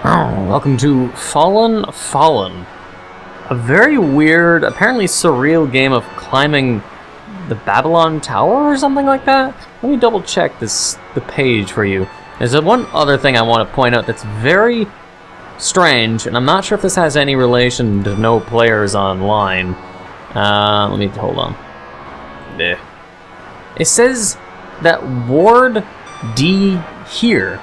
Oh, welcome to Fallen. A very weird, apparently surreal game of climbing the Babylon Tower or something like that. Let me double check the page for you. There's one other thing I want to point out that's very strange, and I'm not sure if this has any relation to no players online. Let me hold on. Bleh. It says that Ward D here.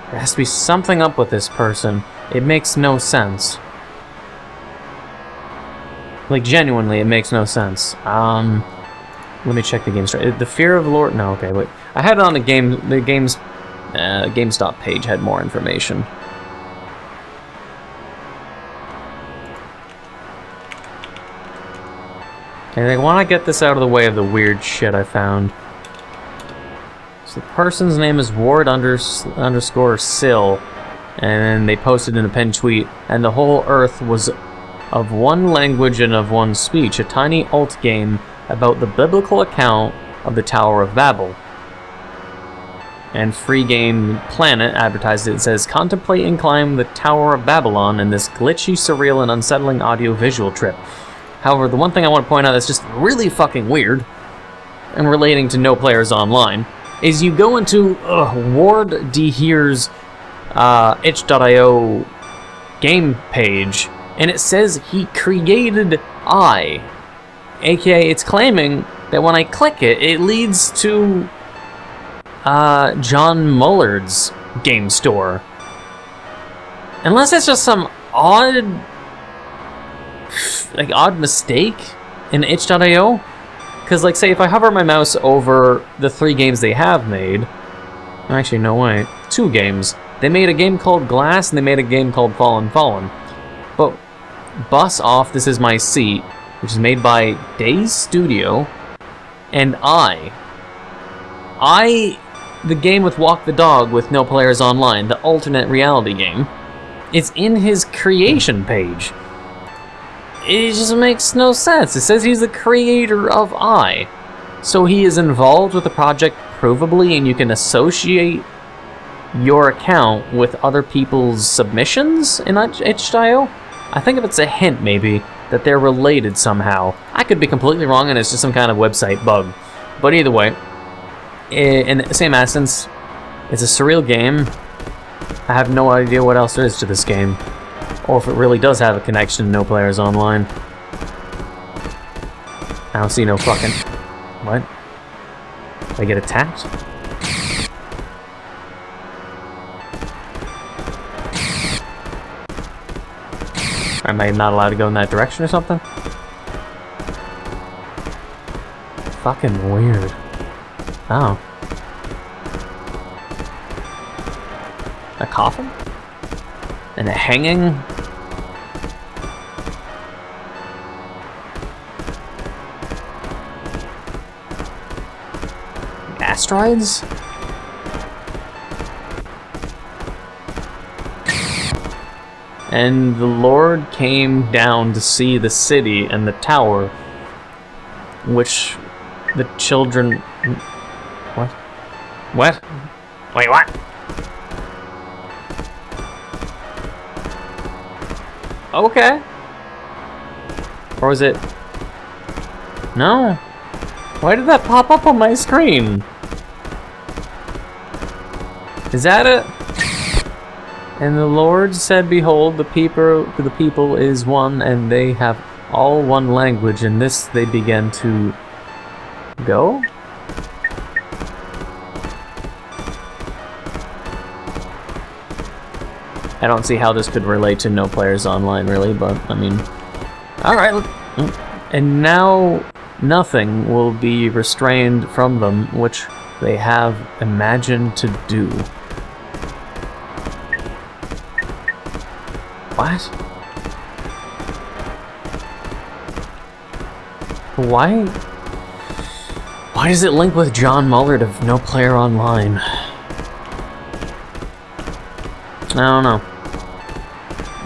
There has to be something up with this person. It makes no sense. Like, genuinely, it makes no sense. Let me check the game straight. The Fear of Lord... No, okay, wait. I had it on the game's GameStop page had more information. And I want to get this out of the way of the weird shit I found. So the person's name is Ward underscore Sill, and they posted in a pinned tweet, and the whole Earth was of one language and of one speech, a tiny alt game about the biblical account of the Tower of Babel. And Free Game Planet advertised it. It says, contemplate and climb the Tower of Babylon in this glitchy, surreal, and unsettling audio-visual trip. However, the one thing I want to point out that's just really fucking weird, and relating to no players online, is you go into Ward D. Here's itch.io game page, and it says he created I. AKA, it's claiming that when I click it, it leads to John Mullard's game store. Unless it's just some odd mistake in itch.io. Because, like, say, if I hover my mouse over the 3 games they have made... Actually, no, wait. 2 games. They made a game called Glass, and they made a game called Fallen. But Bus Off, This Is My Seat, which is made by Days Studio, and the game with Walk the Dog with no players online, the alternate reality game, it's in his creation page. It just makes no sense. It says he's the creator of I. So he is involved with the project provably, and you can associate your account with other people's submissions in itch.io? I think if it's a hint, maybe, that they're related somehow. I could be completely wrong, and it's just some kind of website bug. But either way, in the same essence, it's a surreal game. I have no idea what else there is to this game. Or if it really does have a connection to no players online. I don't see no fucking... What? Did I get attacked? Am I not allowed to go in that direction or something? Fucking weird. Oh. A coffin? And a hanging? Asteroids? And the Lord came down to see the city and the tower, which the children... What? What? Wait, what? Okay. Or was it... No. Why did that pop up on my screen? Is that it? And the Lord said, behold, the people is one, and they have all one language, and this they began to go? I don't see how this could relate to no players online, really, but, I mean... Alright, and now nothing will be restrained from them, which they have imagined to do. What? Why? Why does it link with John Mullard of No Player Online? I don't know.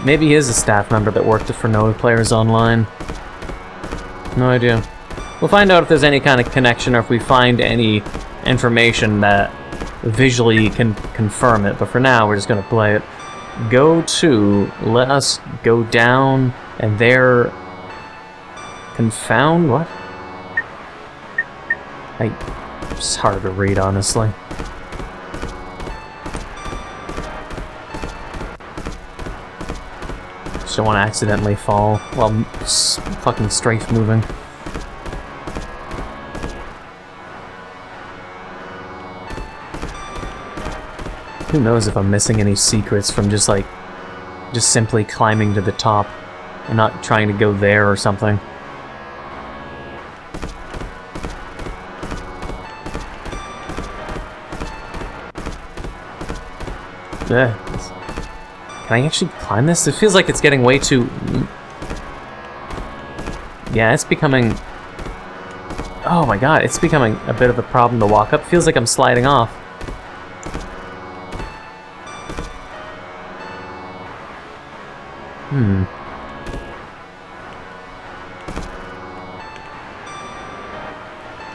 Maybe he is a staff member that worked for No Players Online. No idea. We'll find out if there's any kind of connection or if we find any information that visually confirm it, but for now we're just gonna play it. Go to, let us go down, and there... Confound? What? It's hard to read, honestly. Just don't want to accidentally fall while fucking strafe moving. Who knows if I'm missing any secrets from just simply climbing to the top and not trying to go there or something. Can I actually climb this? It feels like it's getting way too... Yeah, it's becoming... Oh my god, it's becoming a bit of a problem to walk up. Feels like I'm sliding off.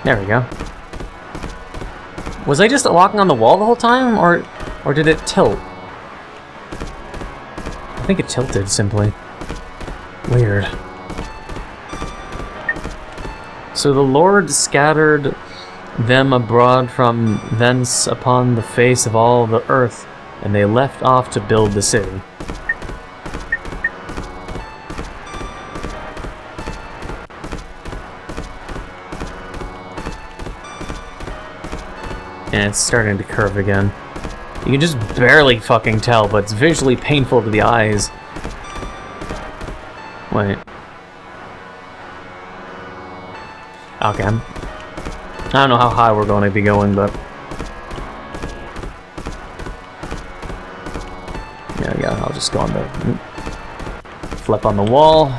There we go. Was I just walking on the wall the whole time, or did it tilt? I think it tilted, simply. Weird. So the Lord scattered them abroad from thence upon the face of all the earth, and they left off to build the city. And it's starting to curve again. You can just barely fucking tell, but it's visually painful to the eyes. Wait. Okay. I don't know how high we're going to be going, but... Yeah, I'll just go on the... Flip on the wall.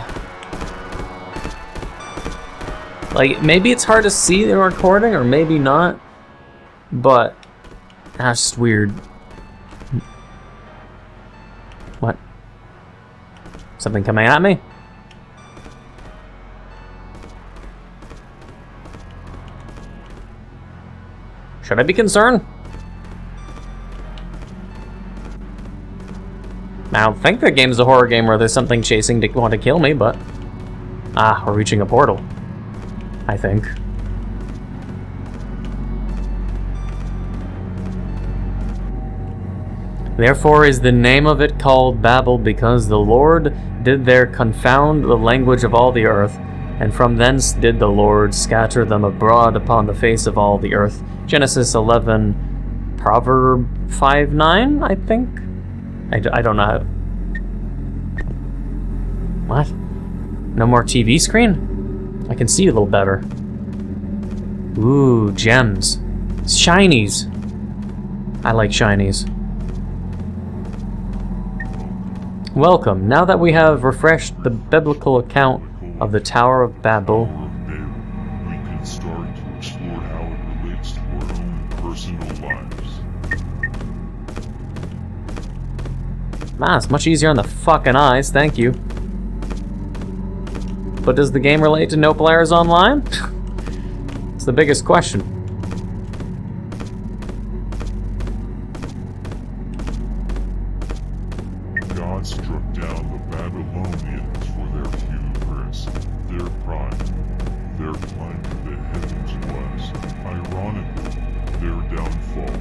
Like, maybe it's hard to see the recording, or maybe not. But that's just weird. What? Something coming at me? Should I be concerned? I don't think the game's a horror game where there's something chasing to want to kill me, but... Ah, we're reaching a portal. I think. Therefore is the name of it called Babel, because the Lord did there confound the language of all the earth, and from thence did the Lord scatter them abroad upon the face of all the earth. Genesis 11, Proverb 5:9, I think? I don't know how... What? No more TV screen? I can see a little better. Ooh, gems. Shinies. I like shinies. Welcome. Now that we have refreshed the biblical account of the Tower of Babel, we can start to explore how it relates to our own personal lives. Ah, it's much easier on the fucking eyes, thank you. But does the game relate to no players online? It's the biggest question. God struck down the Babylonians for their hubris, their pride, their climb to the heavens was, ironically, their downfall.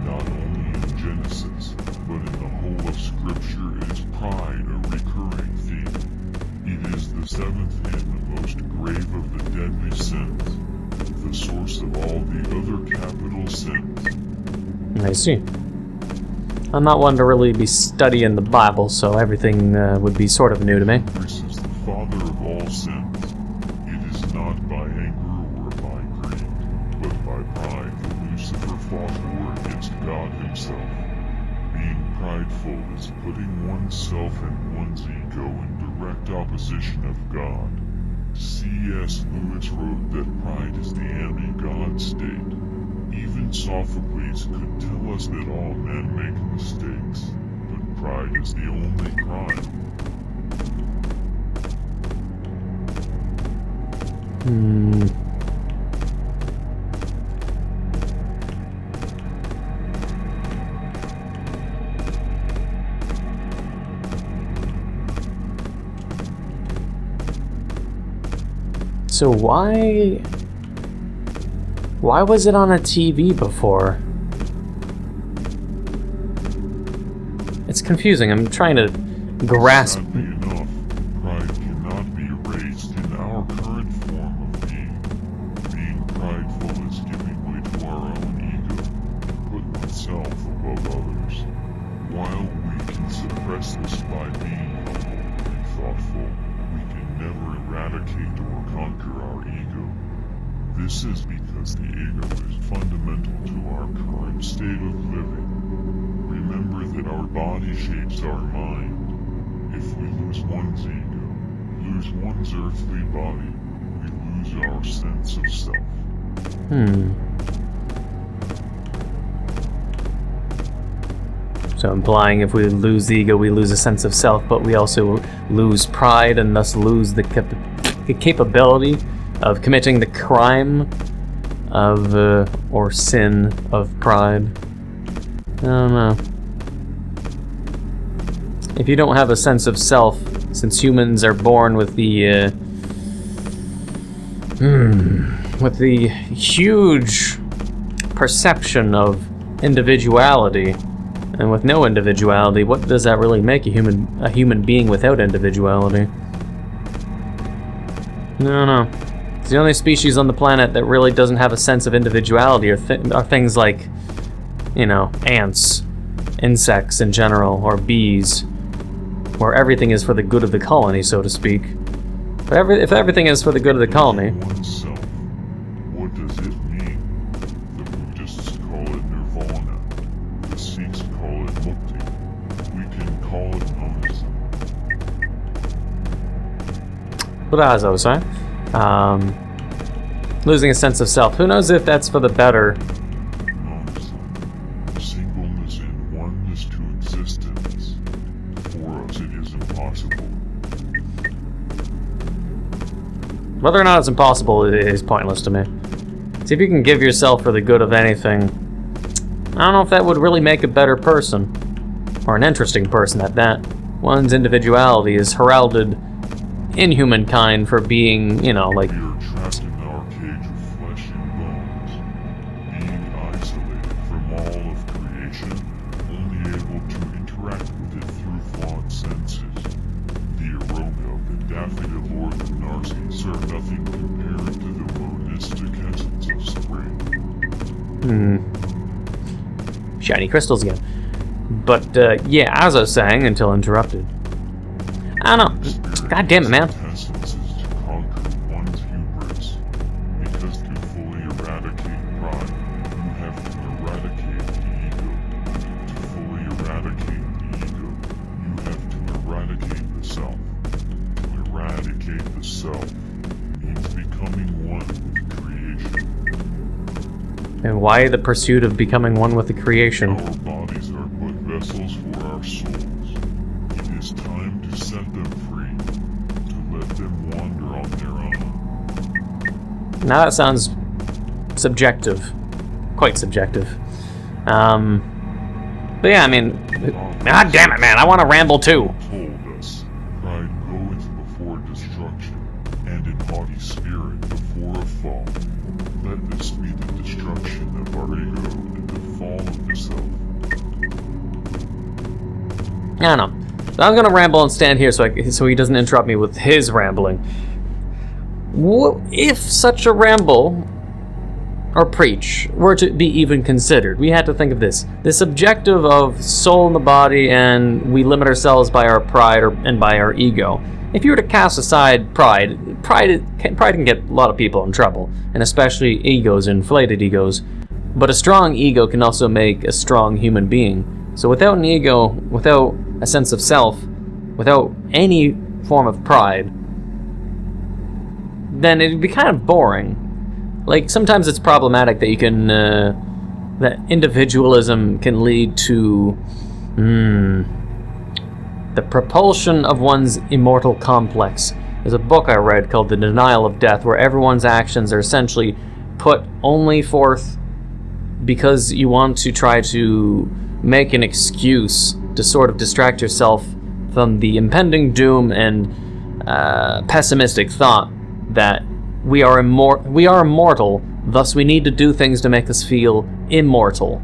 Not only in Genesis, but in the whole of Scripture is pride a recurring theme. It is the seventh and the most grave of the deadly sins, the source of all the other capital sins. I see. I'm not one to really be studying the Bible, so everything would be sort of new to me. This is the father of all sins. It is not by anger or by greed, but by pride that Lucifer fought war against God himself. Being prideful is putting oneself and one's ego in direct opposition of God. C.S. Lewis wrote that pride is the anti-God state. Even Sophocles could tell us that all men make mistakes, but pride is the only crime. So why was it on a TV before? It's confusing. I'm trying to grasp. Sadly enough, pride cannot be erased in our current form of being. Being prideful is giving way to our own ego, put oneself above others. While we can suppress this by being humble and thoughtful, we can never eradicate or conquer our ego. This is because the ego is fundamental to our current state of living. Remember that our body shapes our mind. If we lose one's ego, lose one's earthly body, we lose our sense of self. So implying if we lose the ego, we lose a sense of self, but we also lose pride and thus lose the capability of committing the crime of, or sin of pride. I don't know. If you don't have a sense of self, since humans are born with the huge perception of individuality, and with no individuality, what does that really make a human being without individuality? I don't know. It's the only species on the planet that really doesn't have a sense of individuality are things like, you know, ants, insects in general, or bees, where everything is for the good of the colony, so to speak. But if everything is for the good of the colony... Oneself. What does it mean? The Buddhists call it nirvana. The Sikhs call it mukti. We can call it monism. But as I was saying, losing a sense of self. Who knows if that's for the better? Monism. Singleness and oneness to existence. For us, it is impossible. Whether or not it's impossible is pointless to me. See, if you can give yourself for the good of anything, I don't know if that would really make a better person. Or an interesting person at that. One's individuality is heralded in humankind for being, you know, like... We are trapped in our cage of flesh and bones, being isolated from all of creation, only able to interact with it through flawed senses. The aroma of the daffodil or the narcissus are nothing compared to the monistic essence of spring. Shiny crystals again. But, yeah, as I was saying, until interrupted. I don't know. God damn it, man. Essence is to conquer one's hubris. Because to fully eradicate pride, you have to eradicate the ego. To fully eradicate the ego, you have to eradicate the self. To eradicate the self means becoming one with creation. And why the pursuit of becoming one with the creation? Our bodies are but vessels for our souls. It is time to set them free. Let them wander on their own. Now that sounds subjective. Quite subjective. But yeah, I mean... God damn it, man, I want to ramble too. Told us, pride goeth before destruction, and an haughty spirit before a fall. Let this be the destruction of our ego and the fall of the self. I don't know. So I'm gonna ramble and stand here so he doesn't interrupt me with his rambling. What if such a ramble or preach were to be even considered? We had to think of this objective of soul in the body, and we limit ourselves by our pride and by our ego. If you were to cast aside pride can get a lot of people in trouble, and especially egos, inflated egos. But a strong ego can also make a strong human being. So without an ego, without a sense of self, without any form of pride, then it'd be kind of boring. Like, sometimes it's problematic that you can, that individualism can lead to, the propulsion of one's immortal complex. There's a book I read called The Denial of Death, where everyone's actions are essentially put only forth because you want to try to make an excuse to sort of distract yourself from the impending doom and pessimistic thought that we are immortal, thus we need to do things to make us feel immortal.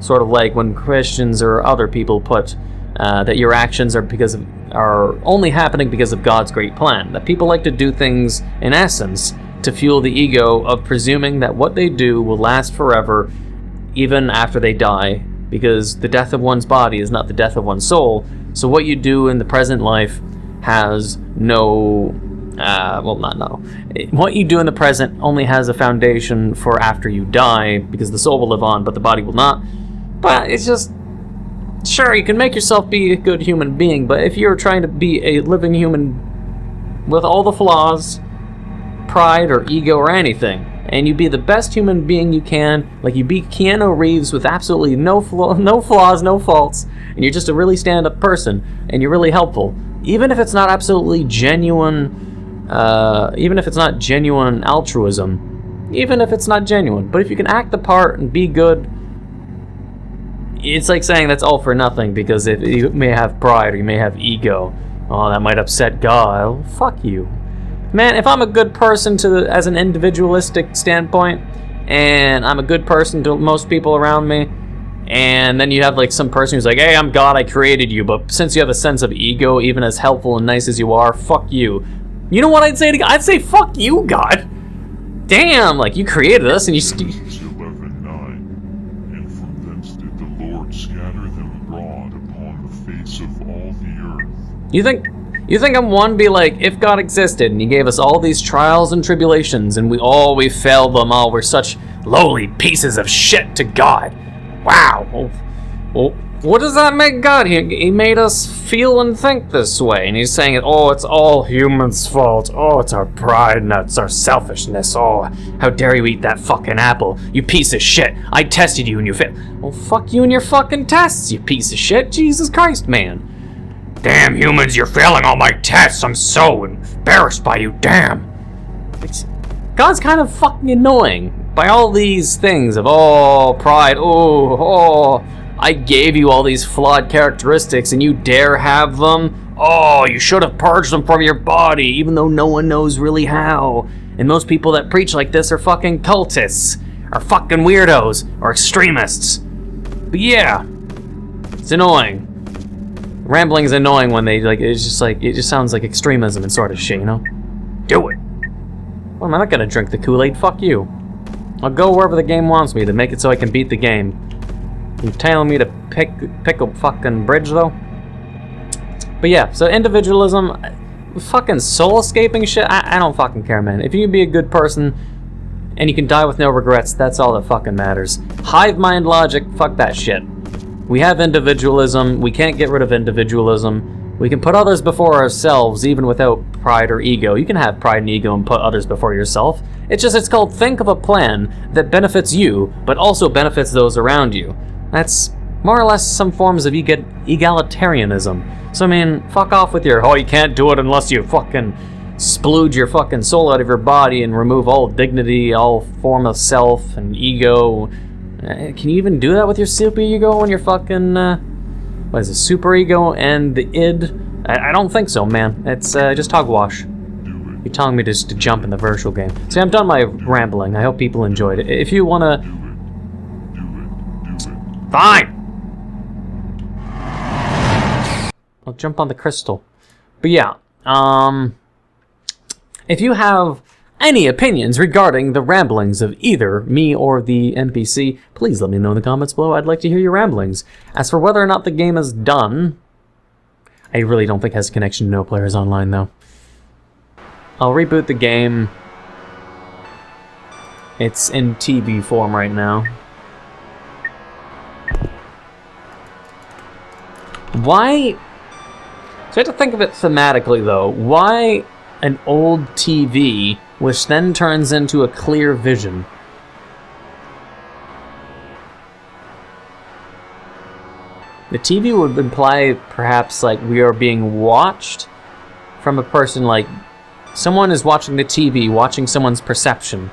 Sort of like when Christians or other people put that your actions are only happening because of God's great plan. That people like to do things, in essence, to fuel the ego of presuming that what they do will last forever, even after they die, because the death of one's body is not the death of one's soul. So what you do in the present life has no... What you do in the present only has a foundation for after you die, because the soul will live on, but the body will not. But it's just... Sure, you can make yourself be a good human being, but if you're trying to be a living human with all the flaws, pride or ego or anything, and you be the best human being you can, like you be Keanu Reeves with absolutely no flaws, no faults, and you're just a really stand-up person, and you're really helpful, even if it's not absolutely genuine, even if it's not genuine altruism, even if it's not genuine, but if you can act the part and be good, it's like saying that's all for nothing, because if you may have pride or you may have ego, oh, that might upset God. Oh, fuck you. Man, if I'm a good person as an individualistic standpoint, and I'm a good person to most people around me, and then you have like some person who's like, hey, I'm God, I created you, but since you have a sense of ego, even as helpful and nice as you are, fuck you. You know what I'd say to God? I'd say, fuck you, God. Damn, like, you created us, and you... 11:9. And from thence did the Lord scatter them abroad upon the face of all the earth. You think I'm one be like, if God existed and he gave us all these trials and tribulations and we failed them all, we're such lowly pieces of shit to God. Wow. Well, what does that make God? He made us feel and think this way, and he's saying, oh, it's all humans' fault. Oh, it's our pride and it's our selfishness. Oh, how dare you eat that fucking apple, you piece of shit. I tested you and you failed. Well, fuck you and your fucking tests, you piece of shit. Jesus Christ, man. Damn humans, you're failing all my tests. I'm so embarrassed by you, damn. God's kind of fucking annoying by all these things of, oh, pride, oh, I gave you all these flawed characteristics and you dare have them? Oh, you should have purged them from your body, even though no one knows really how. And most people that preach like this are fucking cultists, or fucking weirdos, or extremists. But yeah, it's annoying. Rambling is annoying when they, like, it just sounds like extremism and sort of shit, you know? Do it. Well, I'm not gonna drink the Kool-Aid, fuck you. I'll go wherever the game wants me to make it so I can beat the game. You telling me to pick a fucking bridge, though? But yeah, so individualism, fucking soul-escaping shit, I don't fucking care, man. If you can be a good person and you can die with no regrets, that's all that fucking matters. Hive mind logic, fuck that shit. We have individualism, we can't get rid of individualism. We can put others before ourselves, even without pride or ego. You can have pride and ego and put others before yourself. It's called think of a plan that benefits you, but also benefits those around you. That's more or less some forms of egalitarianism. So I mean, fuck off with your, oh, you can't do it unless you fucking splooge your fucking soul out of your body and remove all dignity, all form of self and ego. Can you even do that with your super ego and your fucking, what is it, super ego and the id? I don't think so, man. It's just hogwash. You're telling me just to jump in the virtual game. See, I'm done my rambling. I hope people enjoyed it. If you wanna... Do it. Fine! I'll jump on the crystal. But yeah, if you have any opinions regarding the ramblings of either me or the NPC, please let me know in the comments below. I'd like to hear your ramblings. As for whether or not the game is done, I really don't think it has a connection to No Players Online, though. I'll reboot the game. It's in TV form right now. Why? So I have to think of it thematically, though. Why an old TV which then turns into a clear vision? The TV would imply perhaps like we are being watched from a person, like someone is watching the TV, watching someone's perception.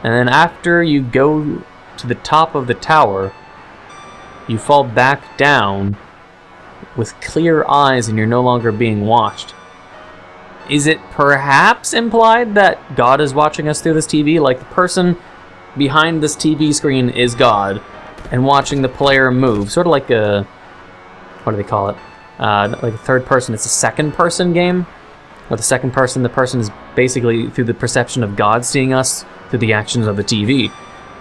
And then after you go to the top of the tower, you fall back down with clear eyes and you're no longer being watched. Is it perhaps implied that God is watching us through this TV? Like, the person behind this TV screen is God, and watching the player move. Sort of like a... what do they call it? Like a third person. It's a second person game. With the second person, the person is basically through the perception of God seeing us through the actions of the TV.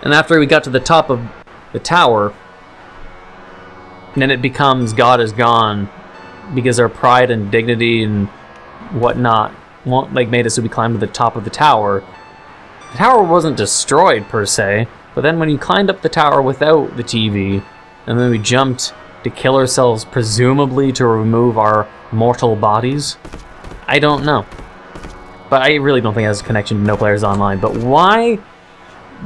And after we got to the top of the tower, then it becomes God is gone because our pride and dignity and whatnot made us so we climbed to the top of the tower. The tower wasn't destroyed per se, but then when you climbed up the tower without the TV, and then we jumped to kill ourselves, presumably to remove our mortal bodies, I don't know. But I really don't think it has a connection to No Players Online. But why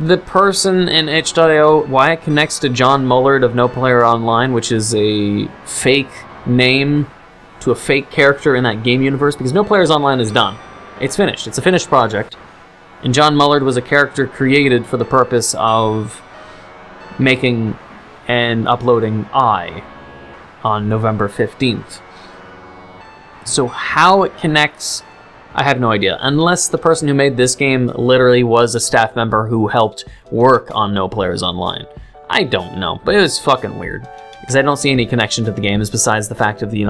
the person in itch.io, why it connects to John Mullard of No Player Online, which is a fake name to a fake character in that game universe, because No Players Online is done. It's finished. It's a finished project. And John Mullard was a character created for the purpose of making and uploading I on November 15th. So how it connects, I have no idea. Unless the person who made this game literally was a staff member who helped work on No Players Online. I don't know, but it was fucking weird. Because I don't see any connection to the games besides the fact of, the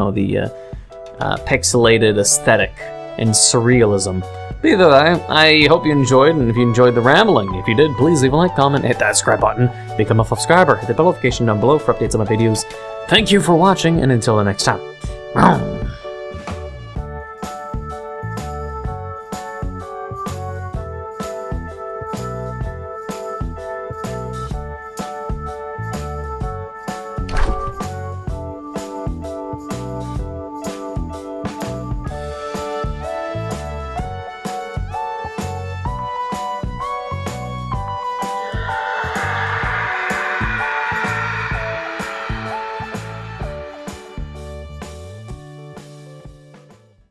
pixelated aesthetic and surrealism. But either way, I hope you enjoyed, and if you enjoyed the rambling, if you did, please leave a like, comment, hit that subscribe button, become a subscriber, hit the bell notification down below for updates on my videos. Thank you for watching, and until the next time.